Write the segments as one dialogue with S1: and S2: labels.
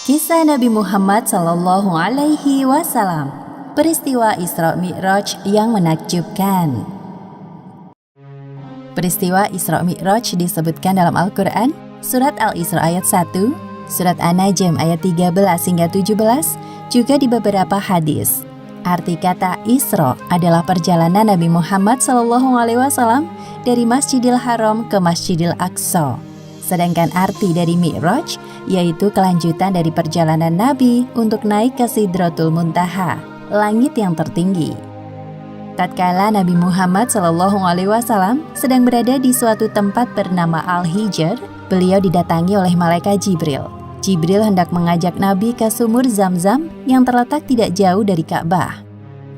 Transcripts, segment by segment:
S1: Kisah Nabi Muhammad Sallallahu Alaihi Wasallam. Peristiwa Isra Mi'raj yang menakjubkan. Peristiwa Isra Mi'raj disebutkan dalam Al-Quran, Surat Al-Isra ayat 1, Surat An-Najm ayat 13 hingga 17, juga di beberapa hadis. Arti kata Isra adalah perjalanan Nabi Muhammad Sallallahu Alaihi Wasallam dari Masjidil Haram ke Masjidil Aqsa. Sedangkan arti dari Mi'raj yaitu kelanjutan dari perjalanan Nabi untuk naik ke Sidratul Muntaha, langit yang tertinggi. Tatkala Nabi Muhammad SAW sedang berada di suatu tempat bernama Al-Hijr, beliau didatangi oleh malaikat Jibril. Jibril hendak mengajak Nabi ke sumur Zam-Zam yang terletak tidak jauh dari Ka'bah.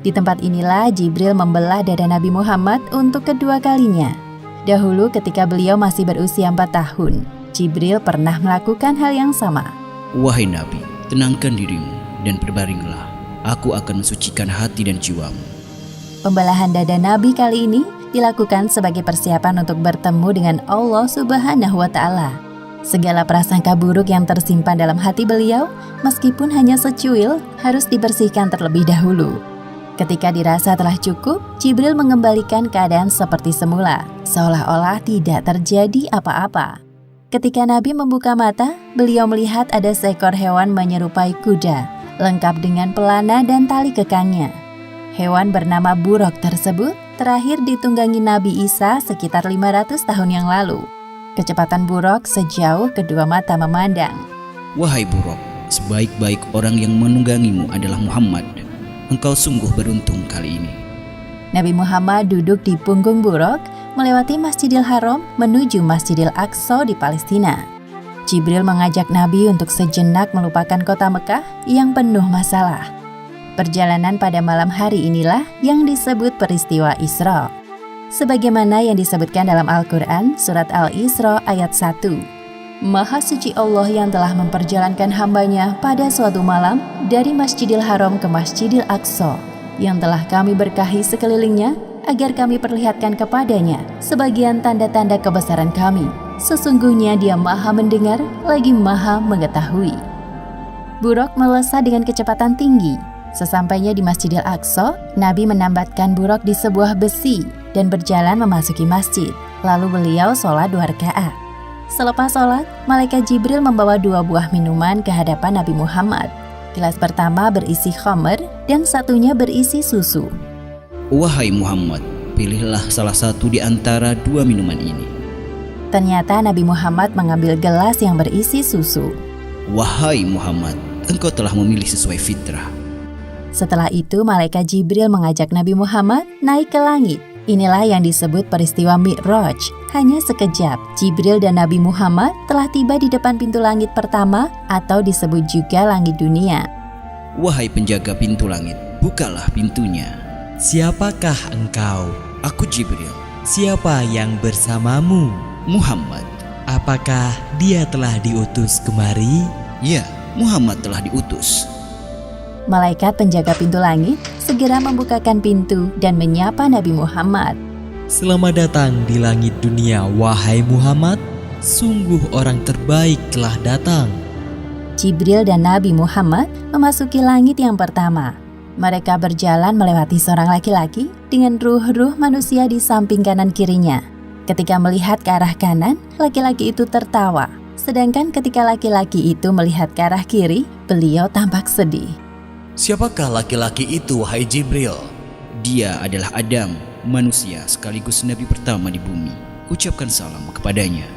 S1: Di tempat inilah Jibril membelah dada Nabi Muhammad untuk kedua kalinya. Dahulu ketika beliau masih berusia 4 tahun, Jibril pernah melakukan hal yang sama.
S2: Wahai Nabi, tenangkan dirimu dan berbaringlah. Aku akan mensucikan hati dan jiwamu.
S1: Pembelahan dada Nabi kali ini dilakukan sebagai persiapan untuk bertemu dengan Allah Subhanahu wa Ta'ala. Segala prasangka buruk yang tersimpan dalam hati beliau, meskipun hanya secuil, harus dibersihkan terlebih dahulu. Ketika dirasa telah cukup, Jibril mengembalikan keadaan seperti semula, seolah-olah tidak terjadi apa-apa. Ketika Nabi membuka mata, beliau melihat ada seekor hewan menyerupai kuda, lengkap dengan pelana dan tali kekangnya. Hewan bernama buruk tersebut terakhir ditunggangi Nabi Isa sekitar 500 tahun yang lalu. Kecepatan buruk sejauh kedua mata memandang.
S2: Wahai buruk, sebaik-baik orang yang menunggangimu adalah Muhammad. Engkau sungguh beruntung kali ini.
S1: Nabi Muhammad duduk di punggung buruk, melewati Masjidil Haram menuju Masjidil Aqsa di Palestina. Jibril mengajak Nabi untuk sejenak melupakan kota Mekah yang penuh masalah. Perjalanan pada malam hari inilah yang disebut peristiwa Isra. Sebagaimana yang disebutkan dalam Al-Quran, Surat Al-Isra ayat 1. Maha suci Allah yang telah memperjalankan hambanya pada suatu malam dari Masjidil Haram ke Masjidil Aqsa, yang telah kami berkahi sekelilingnya agar kami perlihatkan kepadanya sebagian tanda-tanda kebesaran kami. Sesungguhnya Dia Maha mendengar lagi Maha mengetahui. Buruk melesat dengan kecepatan tinggi. Sesampainya di Masjidil Aqsa, Nabi menambatkan buruk di sebuah besi dan berjalan memasuki masjid. Lalu beliau sholat 2 rakaat. Selepas sholat, malaikat Jibril membawa 2 buah minuman ke hadapan Nabi Muhammad. Gelas pertama berisi khamr dan satunya berisi susu.
S2: Wahai Muhammad, pilihlah salah satu di antara 2 minuman ini.
S1: Ternyata Nabi Muhammad mengambil gelas yang berisi susu.
S2: Wahai Muhammad, engkau telah memilih sesuai fitrah.
S1: Setelah itu, malaikat Jibril mengajak Nabi Muhammad naik ke langit. Inilah yang disebut peristiwa Mi'raj. Hanya sekejap, Jibril dan Nabi Muhammad telah tiba di depan pintu langit pertama atau disebut juga langit dunia.
S2: Wahai penjaga pintu langit, bukalah pintunya.
S3: Siapakah engkau?
S2: Aku Jibril.
S3: Siapa yang bersamamu?
S2: Muhammad.
S3: Apakah dia telah diutus kemari?
S2: Ya, Muhammad telah diutus.
S1: Malaikat penjaga pintu langit segera membukakan pintu dan menyapa Nabi Muhammad.
S3: Selamat datang di langit dunia, wahai Muhammad. Sungguh orang terbaik telah datang.
S1: Jibril dan Nabi Muhammad memasuki langit yang pertama. Mereka berjalan melewati seorang laki-laki dengan ruh-ruh manusia di samping kanan kirinya. Ketika melihat ke arah kanan, laki-laki itu tertawa. Sedangkan ketika laki-laki itu melihat ke arah kiri, beliau tampak sedih.
S4: Siapakah laki-laki itu, wahai Jibril?
S2: Dia adalah Adam, manusia sekaligus nabi pertama di bumi. Ucapkan salam kepadanya.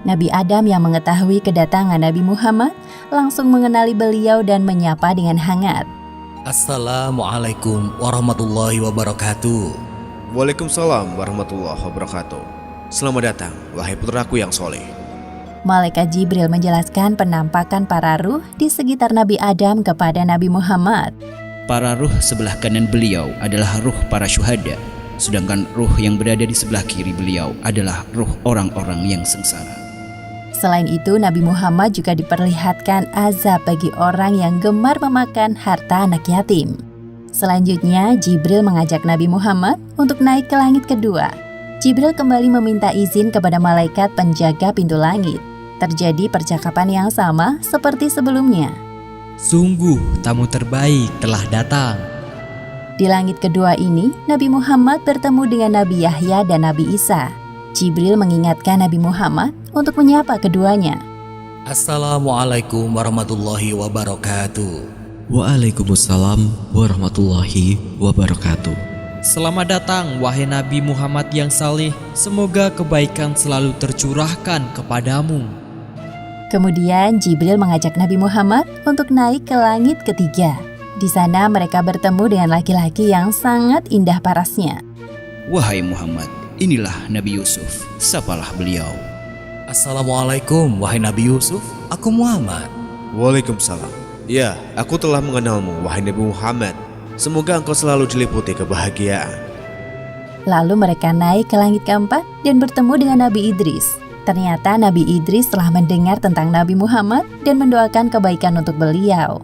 S1: Nabi Adam yang mengetahui kedatangan Nabi Muhammad langsung mengenali beliau dan menyapa dengan hangat.
S4: Assalamualaikum warahmatullahi wabarakatuh.
S5: Waalaikumsalam warahmatullahi wabarakatuh. Selamat datang, wahai putraku yang soleh.
S1: Malaikat Jibril menjelaskan penampakan para ruh di sekitar Nabi Adam kepada Nabi Muhammad.
S2: Para ruh sebelah kanan beliau adalah ruh para syuhada, sedangkan ruh yang berada di sebelah kiri beliau adalah ruh orang-orang yang sengsara.
S1: Selain itu, Nabi Muhammad juga diperlihatkan azab bagi orang yang gemar memakan harta anak yatim. Selanjutnya, Jibril mengajak Nabi Muhammad untuk naik ke langit kedua. Jibril kembali meminta izin kepada malaikat penjaga pintu langit. Terjadi percakapan yang sama seperti sebelumnya.
S3: Sungguh tamu terbaik telah datang.
S1: Di langit kedua ini, Nabi Muhammad bertemu dengan Nabi Yahya dan Nabi Isa. Jibril mengingatkan Nabi Muhammad untuk menyapa keduanya.
S4: Assalamualaikum warahmatullahi wabarakatuh.
S6: Waalaikumsalam warahmatullahi wabarakatuh.
S3: Selamat datang wahai Nabi Muhammad yang saleh. Semoga kebaikan selalu tercurahkan kepadamu.
S1: Kemudian Jibril mengajak Nabi Muhammad untuk naik ke langit ketiga. Di sana mereka bertemu dengan laki-laki yang sangat indah parasnya.
S2: Wahai Muhammad, inilah Nabi Yusuf, sapalah beliau.
S4: Assalamualaikum wahai Nabi Yusuf, aku Muhammad.
S5: Waalaikumsalam. Ya, aku telah mengenalmu, wahai Nabi Muhammad. Semoga engkau selalu diliputi kebahagiaan.
S1: Lalu mereka naik ke langit keempat dan bertemu dengan Nabi Idris. Ternyata Nabi Idris telah mendengar tentang Nabi Muhammad dan mendoakan kebaikan untuk beliau.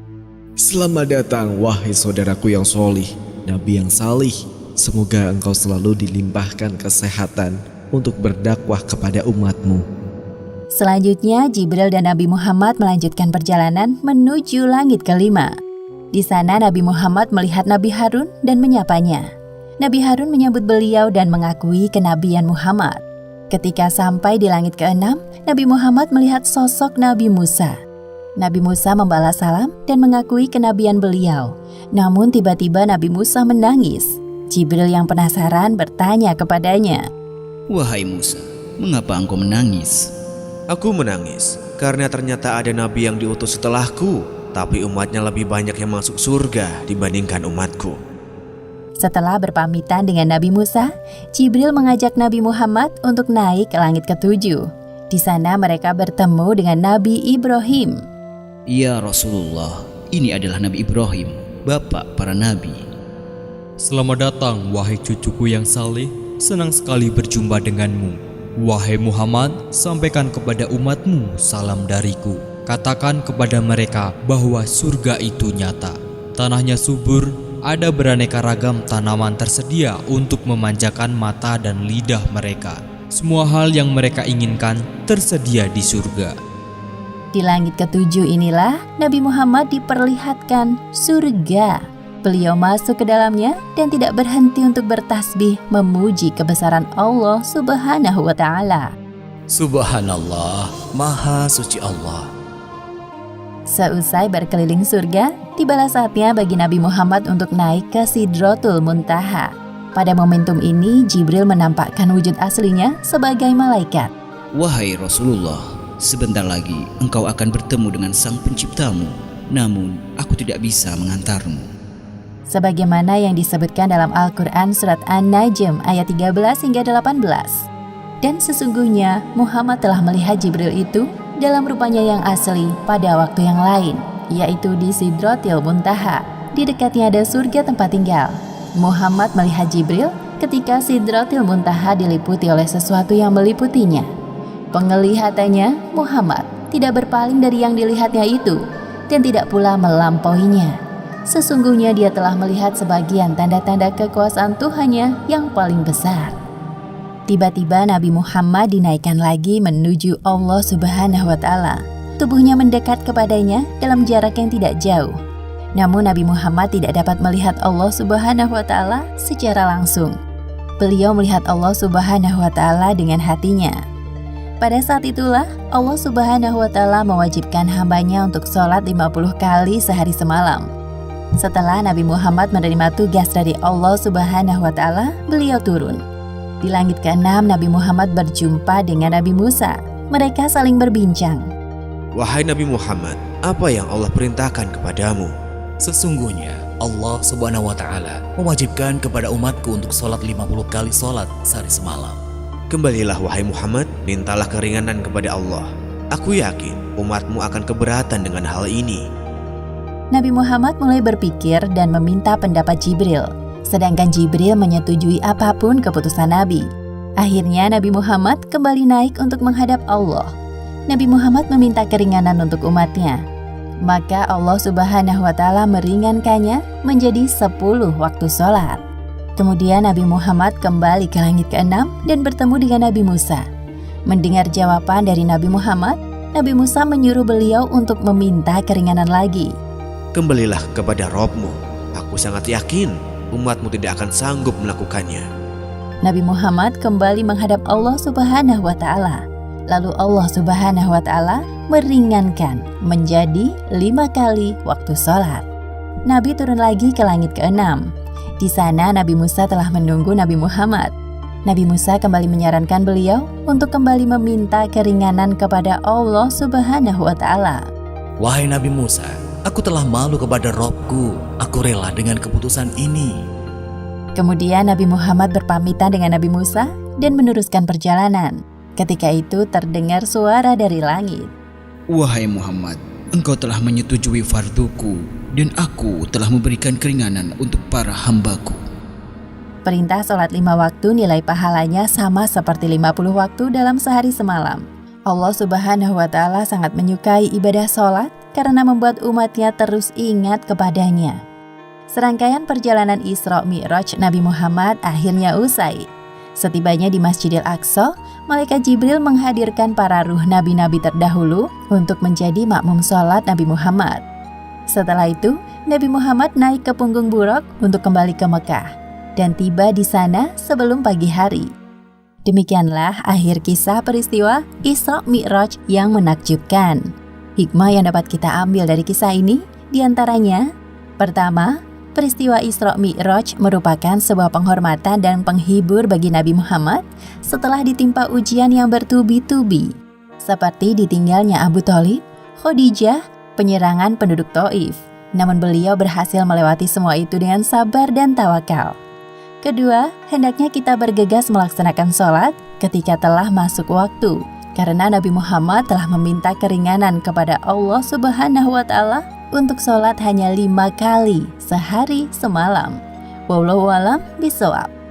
S6: Selamat datang wahai saudaraku yang solih, Nabi yang salih. Semoga engkau selalu dilimpahkan kesehatan untuk berdakwah kepada umatmu.
S1: Selanjutnya Jibril dan Nabi Muhammad melanjutkan perjalanan menuju langit kelima. Di sana Nabi Muhammad melihat Nabi Harun dan menyapanya. Nabi Harun menyambut beliau dan mengakui kenabian Muhammad. Ketika sampai di langit keenam, Nabi Muhammad melihat sosok Nabi Musa. Nabi Musa membalas salam dan mengakui kenabian beliau. Namun tiba-tiba Nabi Musa menangis. Jibril yang penasaran bertanya kepadanya,
S2: Wahai Musa, mengapa engkau menangis?
S5: Aku menangis karena ternyata ada nabi yang diutus setelahku, tapi umatnya lebih banyak yang masuk surga dibandingkan umatku.
S1: Setelah berpamitan dengan Nabi Musa, Jibril mengajak Nabi Muhammad untuk naik ke langit ketujuh. Di sana mereka bertemu dengan Nabi Ibrahim.
S2: Ya Rasulullah, ini adalah Nabi Ibrahim, bapak para nabi.
S3: Selamat datang wahai cucuku yang saleh. Senang sekali berjumpa denganmu. Wahai Muhammad, sampaikan kepada umatmu salam dariku. Katakan kepada mereka bahwa surga itu nyata. Tanahnya subur, ada beraneka ragam tanaman tersedia untuk memanjakan mata dan lidah mereka. Semua hal yang mereka inginkan tersedia di surga.
S1: Di langit ketujuh inilah Nabi Muhammad diperlihatkan surga. Beliau masuk ke dalamnya dan tidak berhenti untuk bertasbih memuji kebesaran Allah Subhanahu wa Ta'ala.
S4: Subhanallah, Maha Suci Allah.
S1: Seusai berkeliling surga, tibalah saatnya bagi Nabi Muhammad untuk naik ke Sidratul Muntaha. Pada momentum ini, Jibril menampakkan wujud aslinya sebagai malaikat.
S2: Wahai Rasulullah, sebentar lagi engkau akan bertemu dengan sang penciptamu. Namun, aku tidak bisa mengantarmu.
S1: Sebagaimana yang disebutkan dalam Al-Quran Surat An-Najm ayat 13 hingga 18. Dan sesungguhnya Muhammad telah melihat Jibril itu dalam rupanya yang asli pada waktu yang lain, yaitu di Sidratil Muntaha. Di dekatnya ada surga tempat tinggal. Muhammad melihat Jibril ketika Sidratil Muntaha diliputi oleh sesuatu yang meliputinya. Penglihatannya, Muhammad tidak berpaling dari yang dilihatnya itu dan tidak pula melampauinya. Sesungguhnya dia telah melihat sebagian tanda-tanda kekuasaan Tuhannya yang paling besar. Tiba-tiba Nabi Muhammad dinaikkan lagi menuju Allah Subhanahu wa Ta'ala. Tubuhnya mendekat kepadanya dalam jarak yang tidak jauh. Namun Nabi Muhammad tidak dapat melihat Allah Subhanahu wa Ta'ala secara langsung. Beliau melihat Allah Subhanahu wa Ta'ala dengan hatinya. Pada saat itulah Allah Subhanahu wa Ta'ala mewajibkan hambanya untuk sholat 50 kali sehari semalam. Setelah Nabi Muhammad menerima tugas dari Allah Subhanahu wa Ta'ala, beliau turun. Di langit ke-6, Nabi Muhammad berjumpa dengan Nabi Musa. Mereka saling berbincang.
S5: Wahai Nabi Muhammad, apa yang Allah perintahkan kepadamu?
S4: Sesungguhnya Allah Subhanahu wa Ta'ala mewajibkan kepada umatku untuk sholat 50 kali sholat sehari semalam.
S5: Kembalilah wahai Muhammad, mintalah keringanan kepada Allah. Aku yakin umatmu akan keberatan dengan hal ini.
S1: Nabi Muhammad mulai berpikir dan meminta pendapat Jibril. Sedangkan Jibril menyetujui apapun keputusan Nabi. Akhirnya Nabi Muhammad kembali naik untuk menghadap Allah. Nabi Muhammad meminta keringanan untuk umatnya. Maka Allah Subhanahu wa Ta'ala meringankannya menjadi 10 waktu sholat. Kemudian Nabi Muhammad kembali ke langit ke-6 dan bertemu dengan Nabi Musa. Mendengar jawaban dari Nabi Muhammad, Nabi Musa menyuruh beliau untuk meminta keringanan lagi.
S5: Kembalilah kepada Robmu. Aku sangat yakin umatmu tidak akan sanggup melakukannya.
S1: Nabi Muhammad kembali menghadap Allah Subhanahu wa Ta'ala. Lalu Allah Subhanahu wa Ta'ala meringankan menjadi 5 kali waktu sholat. Nabi turun lagi ke langit ke-6. Di sana Nabi Musa telah menunggu Nabi Muhammad. Nabi Musa kembali menyarankan beliau untuk kembali meminta keringanan kepada Allah Subhanahu wa Ta'ala.
S4: Wahai Nabi Musa, aku telah malu kepada Robku. Aku rela dengan keputusan ini.
S1: Kemudian Nabi Muhammad berpamitan dengan Nabi Musa dan meneruskan perjalanan. Ketika itu terdengar suara dari langit.
S2: Wahai Muhammad, engkau telah menyetujui farduku dan aku telah memberikan keringanan untuk para hambaku.
S1: Perintah sholat 5 waktu nilai pahalanya sama seperti 50 waktu dalam sehari semalam. Allah Subhanahu wa Ta'ala sangat menyukai ibadah sholat karena membuat umatnya terus ingat kepadanya. Serangkaian perjalanan Isra Mi'raj Nabi Muhammad akhirnya usai. Setibanya di Masjidil Aqsa, Malaikat Jibril menghadirkan para ruh nabi-nabi terdahulu untuk menjadi makmum sholat Nabi Muhammad. Setelah itu, Nabi Muhammad naik ke punggung buraq untuk kembali ke Mekah dan tiba di sana sebelum pagi hari. Demikianlah akhir kisah peristiwa Isra Mi'raj yang menakjubkan. Hikmah yang dapat kita ambil dari kisah ini diantaranya: pertama, peristiwa Isra Mi'raj merupakan sebuah penghormatan dan penghibur bagi Nabi Muhammad setelah ditimpa ujian yang bertubi-tubi, seperti ditinggalnya Abu Thalib, Khadijah, penyerangan penduduk Taif. Namun beliau berhasil melewati semua itu dengan sabar dan tawakal. Kedua, hendaknya kita bergegas melaksanakan sholat ketika telah masuk waktu, karena Nabi Muhammad telah meminta keringanan kepada Allah Subhanahu wa Ta'ala untuk sholat hanya 5 kali sehari semalam. Wallahu a'lam bishawab.